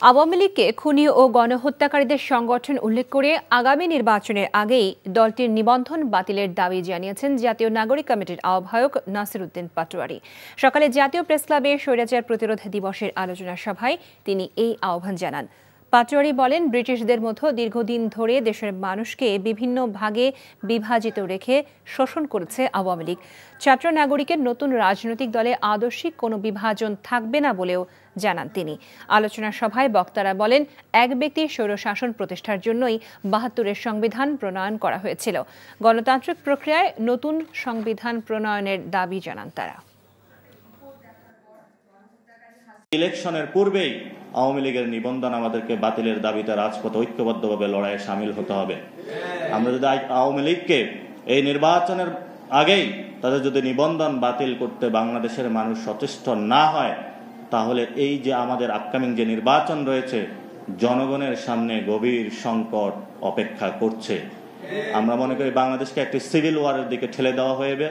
আওয়ামী লীগকে খুনি ও গণহত্যাকারীদের সংগঠন উল্লেখ করে আগামী নির্বাচনের আগেই দলটির নিবন্ধন বাতিলের দাবি জানিয়েছেন জাতীয় নাগরিক কমিটির আহ্বায়ক নাসির উদ্দিন পাটোয়ারী। সকালে জাতীয় প্রেসক্লাবে স্বৈরাচার প্রতিরোধ দিবসের আলোচনা সভায় তিনি এই আহ্বান জানান। পাটোয়ারী বলেন, ব্রিটিশদের মতো দীর্ঘদিন ধরে দেশের মানুষকে বিভিন্ন ভাগে বিভাজিত রেখে শোষণ করেছে আওয়ামী লীগ। ছাত্র নাগরিকের নতুন রাজনৈতিক দলে আদর্শিক কোনো বিভাজন থাকবে না বলেও জানান তিনি। আলোচনা সভায় বক্তারা বলেন, এক ব্যক্তির স্বৈরশাসন প্রতিষ্ঠার জন্যই ৭২-এর সংবিধান প্রণয়ন করা হয়েছিল। গণতান্ত্রিক প্রক্রিয়ায় নতুন সংবিধান প্রণয়নের দাবি জানান তারা। ইলেকশনের পূর্বেই আওয়ামী লীগের নিবন্ধন আমাদেরকে বাতিলের দাবিতে রাজপথে ঐক্যবদ্ধভাবে লড়াইয়ে সামিল হতে হবে। আমরা যদি আওয়ামী লীগকে এই নির্বাচনের আগেই তাদের যদি নিবন্ধন বাতিল করতে বাংলাদেশের মানুষ সচেষ্ট না হয়, তাহলে এই যে আমাদের আপকামিং যে নির্বাচন রয়েছে, জনগণের সামনে গভীর সংকট অপেক্ষা করছে। আমরা মনে করি বাংলাদেশকে একটি সিভিল ওয়ারের দিকে ঠেলে দেওয়া হবে।